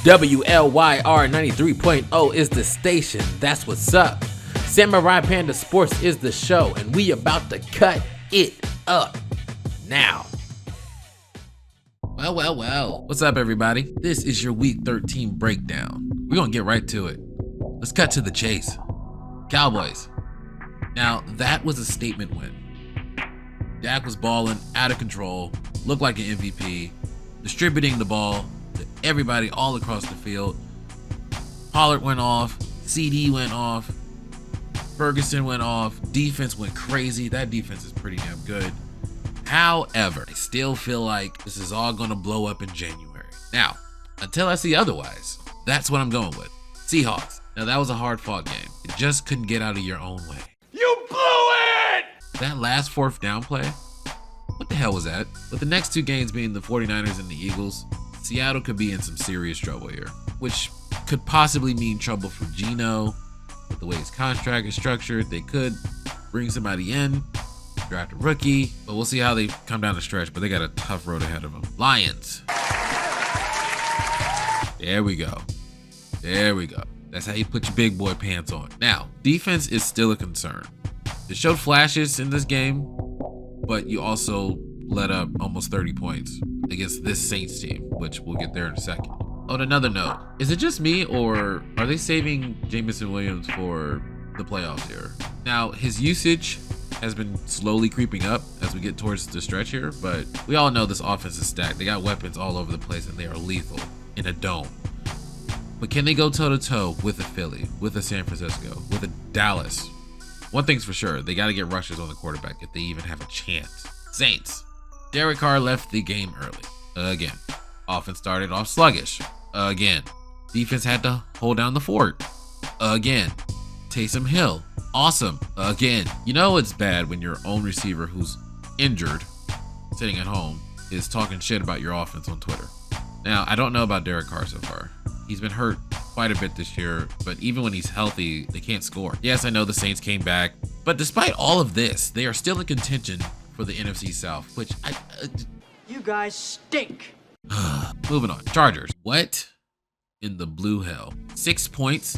WLYR 93.0 is the station, that's what's up. Samurai Panda Sports is the show, and we about to cut it up now. Well. What's up, everybody? This is your Week 13 breakdown. We're gonna get right to it. Let's cut to the chase. Cowboys. Now, that was a statement win. Dak was balling out of control, looked like an MVP, distributing the ball to everybody all across the field. Pollard went off, CD went off, Ferguson went off, defense went crazy. That defense is pretty damn good. However, I still feel like this is all gonna blow up in January. Now, until I see otherwise, that's what I'm going with. Seahawks. Now, that was a hard-fought game. You just couldn't get out of your own way. You blew it! That last fourth down play, what the hell was that? With the next two games being the 49ers and the Eagles, Seattle could be in some serious trouble here, which could possibly mean trouble for Geno. With the way his contract is structured, they could bring somebody in, draft a rookie, but we'll see how they come down the stretch, but they got a tough road ahead of them. Lions. There we go. That's how you put your big boy pants on. Now, defense is still a concern. They showed flashes in this game, but you also let up almost 30 points against this Saints team, which we'll get there in a second. On another note, is it just me, or are they saving Jameson Williams for the playoffs here? Now, his usage has been slowly creeping up as we get towards the stretch here, but we all know this offense is stacked. They got weapons all over the place, and they are lethal in a dome. But can they go toe-to-toe with a Philly, with a San Francisco, with a Dallas? One thing's for sure, they got to get rushes on the quarterback if they even have a chance. Saints. Derek Carr left the game early. Again. Offense started off sluggish. Again. Defense had to hold down the fort. Again. Taysom Hill. Awesome. Again. You know it's bad when your own receiver who's injured, sitting at home, is talking shit about your offense on Twitter. Now, I don't know about Derek Carr so far. He's been hurt quite a bit this year, but even when he's healthy, they can't score. Yes, I know the Saints came back, but despite all of this, they are still in contention for the NFC South, which You guys stink. Moving on. Chargers. What in the blue hell? 6 points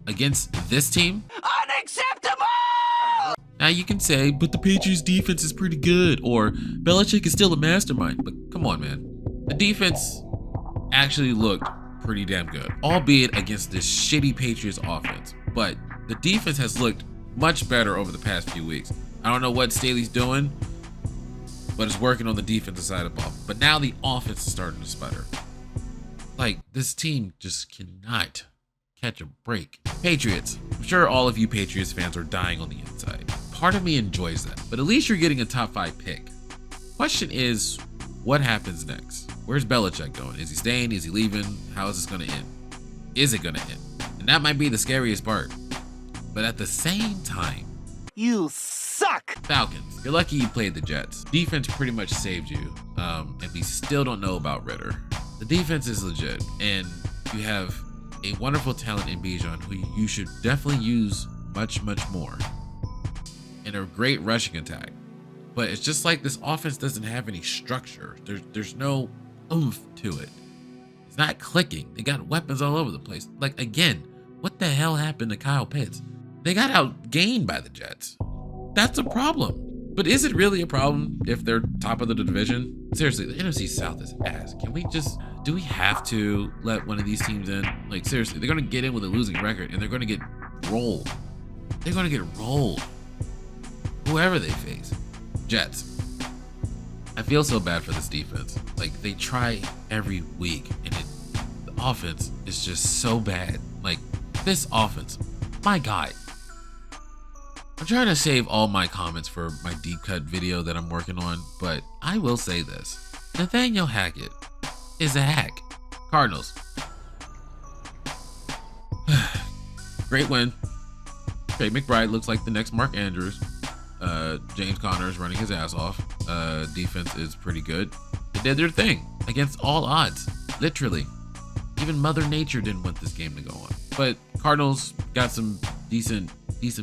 against this team? Unacceptable! Now you can say, but the Patriots defense is pretty good, or Belichick is still a mastermind, but come on, man. The defense actually looked pretty damn good, albeit against this shitty Patriots offense. But the defense has looked much better over the past few weeks. I don't know what Staley's doing, but it's working on the defensive side of the ball. But now the offense is starting to sputter. Like, this team just cannot catch a break. Patriots. I'm sure all of you Patriots fans are dying on the inside. Part of me enjoys that, but at least you're getting a top 5 pick. Question is, what happens next? Where's Belichick going? Is he staying? Is he leaving? How is this going to end? Is it going to end? And that might be the scariest part. But at the same time, You suck! Falcons. You're lucky you played the Jets. Defense pretty much saved you. And we still don't know about Ritter. The defense is legit. And you have a wonderful talent in Bijan who you should definitely use much more. And a great rushing attack. But it's just like this offense doesn't have any structure. There's no oomph to it. It's not clicking. They got weapons all over the place. Like, again, what the hell happened to Kyle Pitts? They got outgained by the Jets. That's a problem. But is it really a problem if they're top of the division? Seriously, the NFC South is ass. Do we have to let one of these teams in? Like, seriously, they're going to get in with a losing record and they're going to get rolled. They're going to get rolled. Whoever they face. Jets. I feel so bad for this defense. Like, they try every week and the offense is just so bad. Like, this offense, my God. I'm trying to save all my comments for my deep cut video that I'm working on, but I will say this. Nathaniel Hackett is a hack. Cardinals. Great win. Trey McBride looks like the next Mark Andrews. James Conner is running his ass off. Defense is pretty good. They did their thing against all odds. Literally. Even Mother Nature didn't want this game to go on. But Cardinals got some decent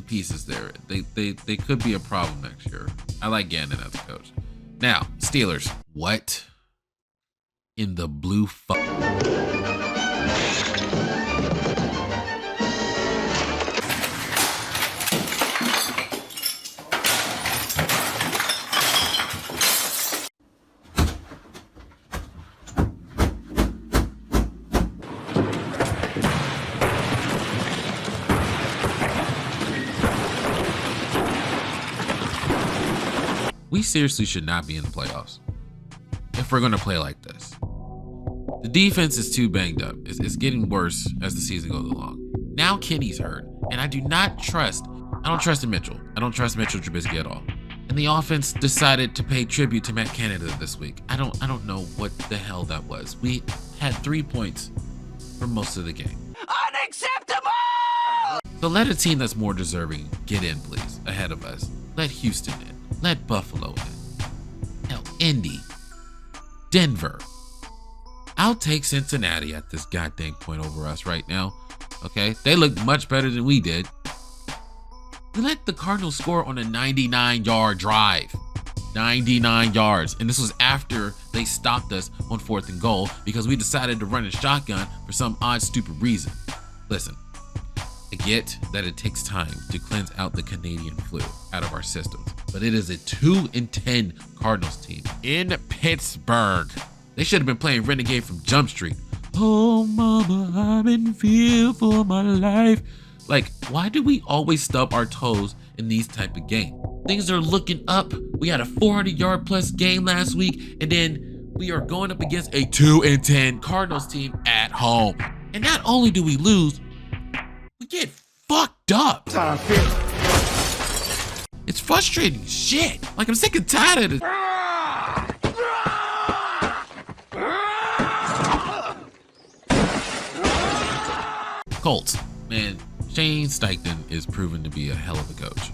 pieces there. They could be a problem next year. I like Gannon as a coach. Now, Steelers. What in the blue fuck? we seriously should not be in the playoffs if we're going to play like this. The defense is too banged up. It's getting worse as the season goes along. Now Kenny's hurt, and I don't trust Mitchell. I don't trust Mitchell Trubisky at all. And the offense decided to pay tribute to Matt Canada this week. I don't know what the hell that was. We had 3 points for most of the game. Unacceptable! So let a team that's more deserving get in, please, ahead of us. Let Houston in. Let Buffalo in. Hell, Indy. Denver. I'll take Cincinnati at this goddamn point over us right now. Okay? They look much better than we did. We let the Cardinals score on a 99-yard drive. 99 yards. And this was after they stopped us on 4th and goal because we decided to run a shotgun for some odd, stupid reason. Listen, I get that it takes time to cleanse out the Canadian flu out of our systems, but it is a 2-10 Cardinals team in Pittsburgh. They should have been playing Renegade from Jump Street. Oh, mama, I'm in fear for my life. Like, why do we always stub our toes in these type of games? Things are looking up. We had a 400-yard plus game last week, and then we are going up against a 2-10 Cardinals team at home. And not only do we lose, we get fucked up. It's frustrating as shit. Like, I'm sick and tired of this. Colts, man, Shane Steichen is proven to be a hell of a coach.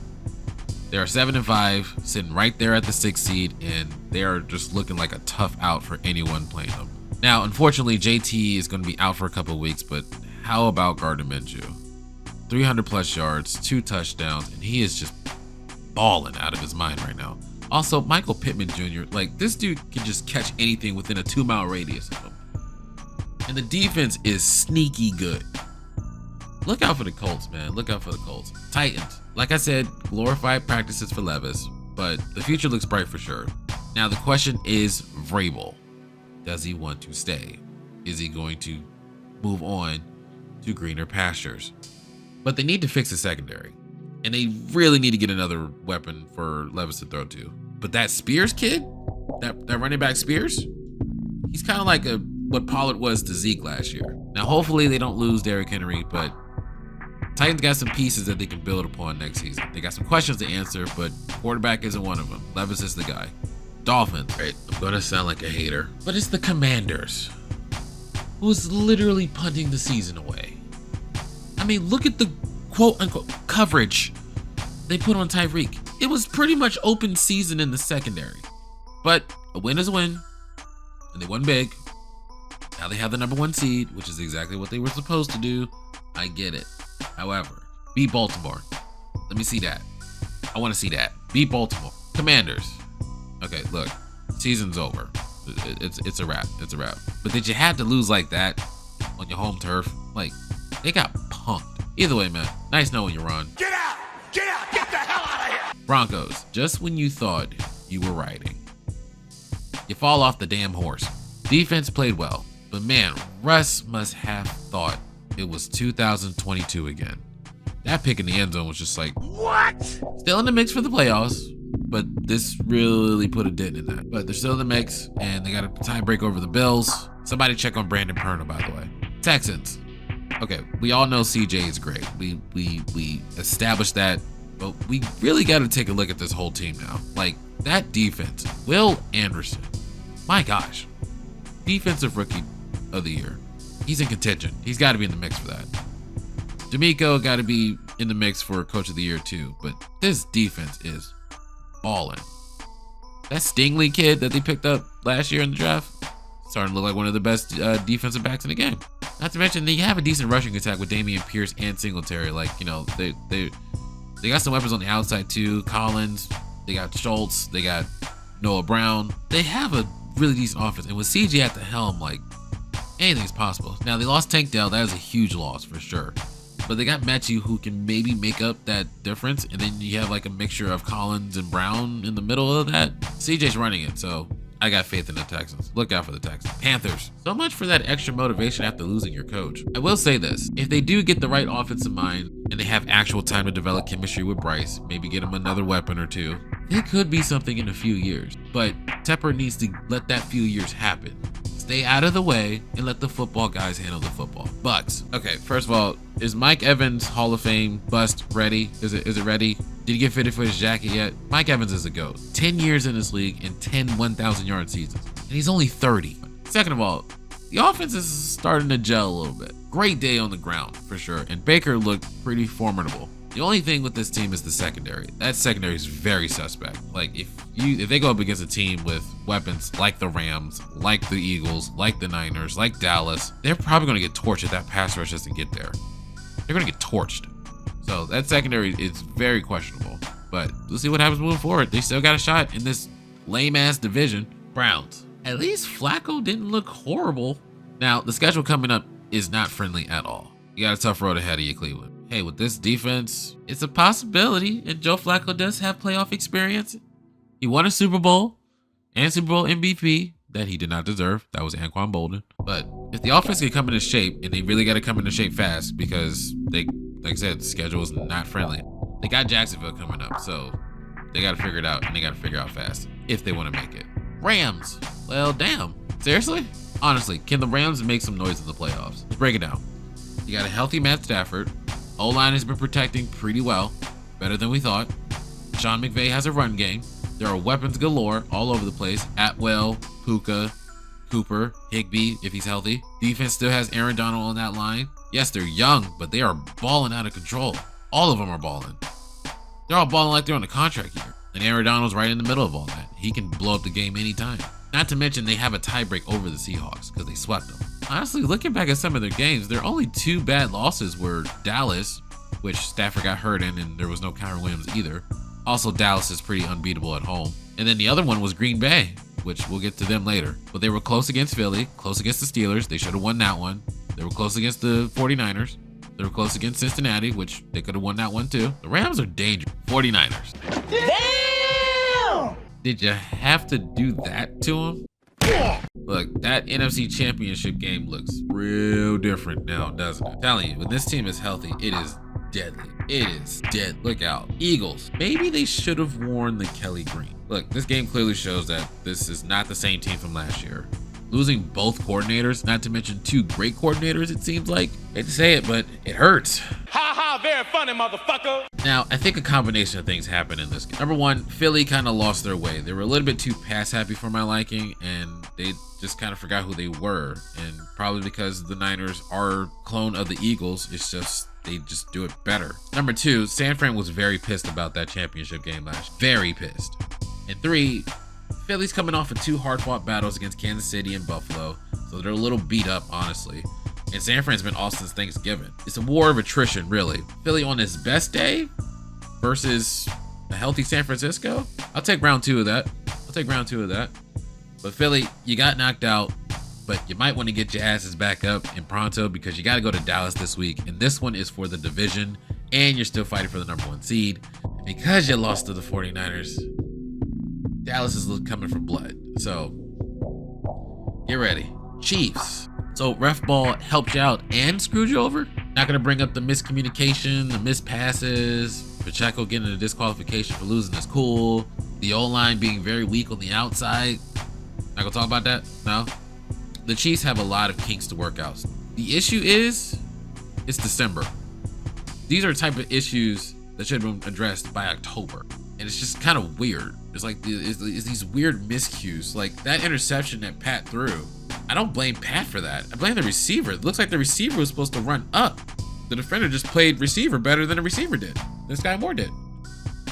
They are 7-5, sitting right there at the 6th seed, and they are just looking like a tough out for anyone playing them. Now, unfortunately, JT is going to be out for a couple of weeks, but how about Gardner Minshew? 300 plus yards, 2 touchdowns, and he is just balling out of his mind right now. Also, Michael Pittman Jr., like, this dude can just catch anything within a 2-mile radius of him. And the defense is sneaky good. Look out for the Colts, man. Look out for the Colts. Titans. Like I said, glorified practices for Levis, but the future looks bright for sure. Now, the question is Vrabel. Does he want to stay? Is he going to move on to greener pastures? But they need to fix the secondary, and they really need to get another weapon for Levis to throw to. But that Spears kid, that running back Spears, he's kind of like what Pollard was to Zeke last year. Now, hopefully they don't lose Derrick Henry, but Titans got some pieces that they can build upon next season. They got some questions to answer, but quarterback isn't one of them. Levis is the guy. Dolphins. Right, I'm going to sound like a hater, but it's the Commanders, who's literally punting the season away. I mean, look at the quote-unquote coverage they put on Tyreek. It was pretty much open season in the secondary. But a win is a win, and they won big. Now they have the #1 seed, which is exactly what they were supposed to do. I get it. However, beat Baltimore. Let me see that. I want to see that. Beat Baltimore. Commanders. Okay, look, season's over. It's a wrap. It's a wrap. But did you have to lose like that on your home turf? Like, they got punked. Either way, man, nice knowing you, Ron. Get out! Get out! Get the hell out of here! Broncos. Just when you thought you were riding, you fall off the damn horse. Defense played well, but man, Russ must have thought it was 2022 again. That pick in the end zone was just like, What? still in the mix for the playoffs, but this really put a dent in that. But they're still in the mix, and they got a tie break over the Bills. Somebody check on Brandon Perna, by the way. Texans. Okay, we all know CJ is great. We established that, but we really got to take a look at this whole team now. Like, that defense. Will Anderson. My gosh. Defensive Rookie of the Year. He's in contention. He's got to be in the mix for that. D'Amico got to be in the mix for Coach of the Year too, but this defense is balling. That Stingley kid that they picked up last year in the draft starting to look like one of the best defensive backs in the game. Not to mention they have a decent rushing attack with Dameon Pierce and Singletary. Like, you know, they got some weapons on the outside too. Collins, they got Schultz, they got Noah Brown. They have a really decent offense, and with CJ at the helm, like, anything's possible. Now, they lost Tank Dell. That is a huge loss for sure. But they got Mechie, who can maybe make up that difference. And then you have like a mixture of Collins and Brown in the middle of that. CJ's running it, so I got faith in the Texans. Look out for the Texans. Panthers. So much for that extra motivation after losing your coach. I will say this. If they do get the right offensive mind and they have actual time to develop chemistry with Bryce, maybe get him another weapon or two, It could be something in a few years, but Tepper needs to let that few years happen. Stay out of the way and let the football guys handle the football. Bucks. Okay, first of all, is Mike Evans Hall of Fame bust ready? Is it ready? Did he get fitted for his jacket yet? Mike Evans is a GOAT. 10 years in this league and 10 1,000-yard seasons. And he's only 30. Second of all, the offense is starting to gel a little bit. Great day on the ground, for sure. And Baker looked pretty formidable. The only thing with this team is the secondary. That secondary is very suspect. Like, if they go up against a team with weapons like the Rams, like the Eagles, like the Niners, like Dallas, they're probably going to get torched if that pass rush doesn't get there. They're going to get torched. So that secondary is very questionable. But we'll see what happens moving forward. They still got a shot in this lame-ass division. Browns. At least Flacco didn't look horrible. Now, the schedule coming up is not friendly at all. You got a tough road ahead of you, Cleveland. Hey, with this defense, it's a possibility, and Joe Flacco does have playoff experience. He won a Super Bowl and Super Bowl MVP that he did not deserve. That was Anquan Boldin. But if the offense can come into shape, and they really got to come into shape fast because they, like I said, the schedule is not friendly. They got Jacksonville coming up, so they got to figure it out, and they got to figure it out fast if they want to make it. Rams. Well, damn. Seriously? Honestly, can the Rams make some noise in the playoffs? Let's break it down. You got a healthy Matt Stafford. O-line has been protecting pretty well, better than we thought. Sean McVay has a run game. There are weapons galore all over the place. Atwell, Puka, Cooper, Higbee, if he's healthy. Defense still has Aaron Donald on that line. Yes, they're young, but they are balling out of control. All of them are balling. They're all balling like they're on a contract year. And Aaron Donald's right in the middle of all that. He can blow up the game anytime. Not to mention they have a tiebreak over the Seahawks because they swept them. Honestly, looking back at some of their games, their only two bad losses were Dallas, which Stafford got hurt in, and there was no Kyren Williams either. Also, Dallas is pretty unbeatable at home. And then the other one was Green Bay, which we'll get to them later. But they were close against Philly, close against the Steelers. They should have won that one. They were close against the 49ers. They were close against Cincinnati, which they could have won that one too. The Rams are dangerous. 49ers. Damn! Did you have to do that to them? Look, that NFC Championship game looks real different now, doesn't it? I'm telling you, when this team is healthy, it is deadly. It is dead. Look out. Eagles. Maybe they should have worn the Kelly green. Look, this game clearly shows that this is not the same team from last year. Losing both coordinators, not to mention two great coordinators, it seems like. Hate to say it, but it hurts. Ha ha, very funny, motherfucker. Now, I think a combination of things happened in this game. Number one, Philly kind of lost their way. They were a little bit too pass happy for my liking, and they just kind of forgot who they were. And probably because the Niners are a clone of the Eagles, it's just they just do it better. Number two, San Fran was very pissed about that championship game last year. Very pissed. And three, Philly's coming off of two hard-fought battles against Kansas City and Buffalo, so they're a little beat up, honestly. And San Fran's been off since Thanksgiving. It's a war of attrition, really. Philly on his best day versus a healthy San Francisco? I'll take round two of that. But Philly, you got knocked out, but you might want to get your asses back up in pronto because you got to go to Dallas this week. And this one is for the division, and you're still fighting for the number one seed. And because you lost to the 49ers, Dallas is coming for blood. So get ready. Chiefs. So ref ball helped you out and screwed you over? Not going to bring up the miscommunication, the missed passes, Pacheco getting a disqualification for losing is cool, the O-line being very weak on the outside. Not going to talk about that? No? The Chiefs have a lot of kinks to work out. The issue is, it's December. These are the type of issues that should have been addressed by October. And it's just kind of weird. It's like it's these weird miscues. Like that interception that Pat threw. I don't blame Pat for that. I blame the receiver. It looks like the receiver was supposed to run up. The defender just played receiver better than the receiver did. This guy Moore did.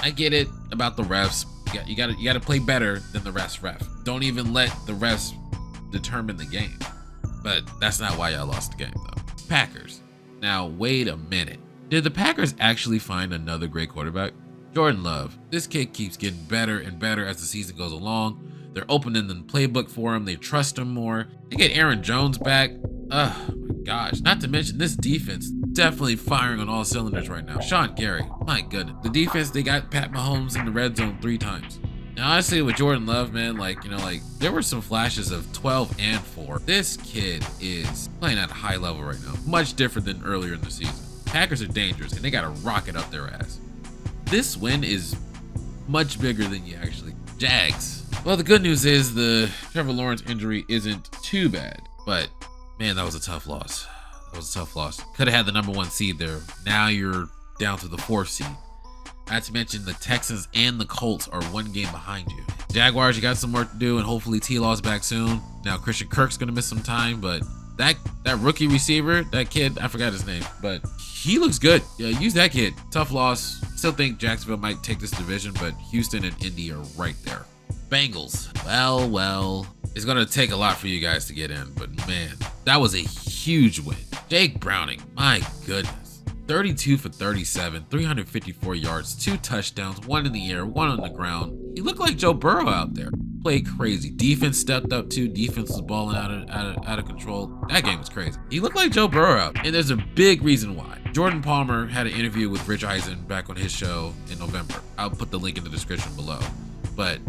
I get it about the refs. You got to play better than the ref. Don't even let the refs determine the game. But that's not why y'all lost the game though. Packers. Now wait a minute. Did the Packers actually find another great quarterback? Jordan Love. This kid keeps getting better and better as the season goes along. They're opening the playbook for him. They trust him more. They get Aaron Jones back. Oh my gosh. Not to mention this defense definitely firing on all cylinders right now. Sean Gary. My goodness. The defense, they got Pat Mahomes in the red zone 3 times. Now honestly with Jordan Love, man, there were some flashes of 12 and 4. This kid is playing at a high level right now. Much different than earlier in the season. Packers are dangerous and they got to rocket up their ass. This win is much bigger than you actually. Jags. Well, the good news is the Trevor Lawrence injury isn't too bad, but man, that was a tough loss. Could have had the number 1 seed there. Now you're down to the 4th seed. Not to mention the Texans and the Colts are 1 game behind you. Jaguars, you got some work to do, and hopefully T-Law's back soon. Now Christian Kirk's gonna miss some time, but that rookie receiver, that kid, I forgot his name, but he looks good. Yeah, use that kid. Tough loss. Still think Jacksonville might take this division, but Houston and Indy are right there. Bengals. Well, it's gonna take a lot for you guys to get in, but man, that was a huge win. Jake Browning, my goodness. 32 for 37, 354 yards, 2 touchdowns, 1 in the air, 1 on the ground. He looked like Joe Burrow out there. Played crazy. Defense stepped up too. Defense was balling out of control. That game was crazy. He looked like Joe Burrow out. And there's a big reason why. Jordan Palmer had an interview with Rich Eisen back on his show in November. I'll put the link in the description below. But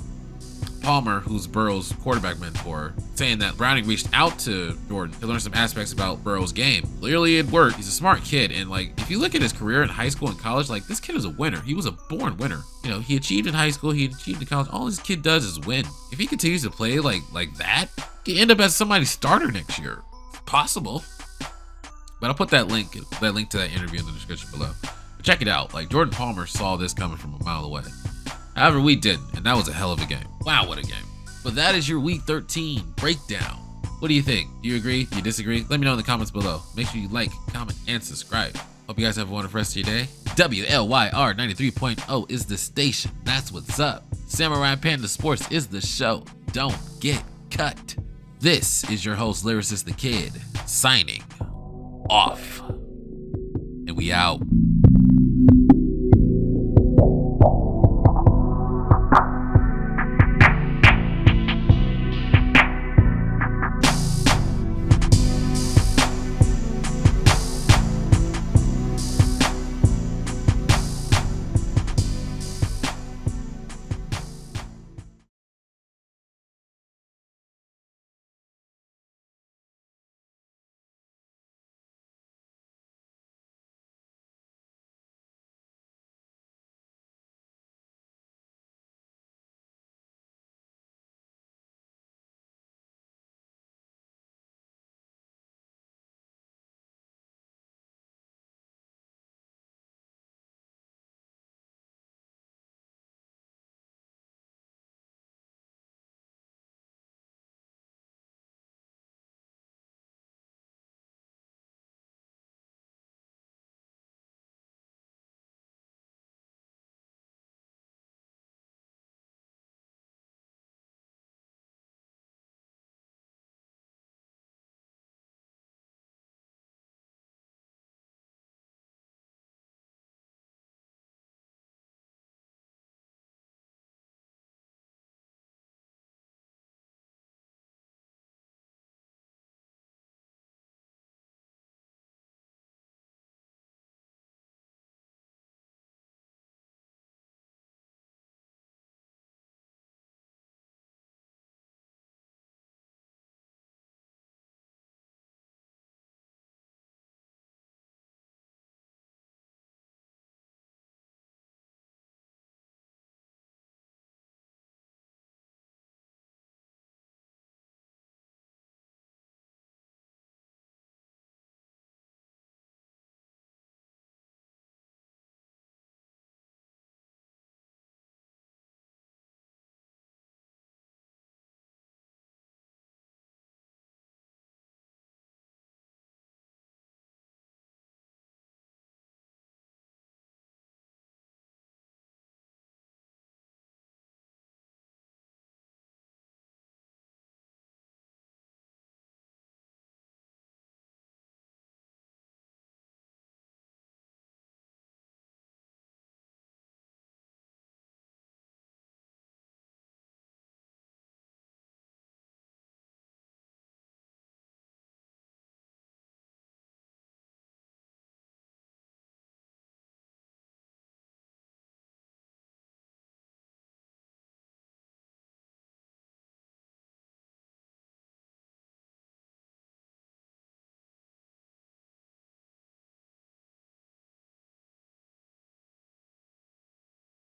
Palmer, who's Burrow's quarterback mentor, saying that Browning reached out to Jordan to learn some aspects about Burrow's game. Clearly it worked. He's a smart kid, and like if you look at his career in high school and college, like this kid is a winner. He was a born winner. You know, he achieved in high school, he achieved in college. All this kid does is win. If he continues to play like that, he can end up as somebody's starter next year. It's possible. But I'll put that link to that interview in the description below. But check it out. Like Jordan Palmer saw this coming from a mile away. However, we didn't, and that was a hell of a game. Wow, what a game. But that is your Week 13 breakdown. What do you think? Do you agree? Do you disagree? Let me know in the comments below. Make sure you like, comment, and subscribe. Hope you guys have a wonderful rest of your day. WLYR 93.0 is the station. That's what's up. Samurai Panda Sports is the show. Don't get cut. This is your host, Lyricist the Kid, signing off. And we out.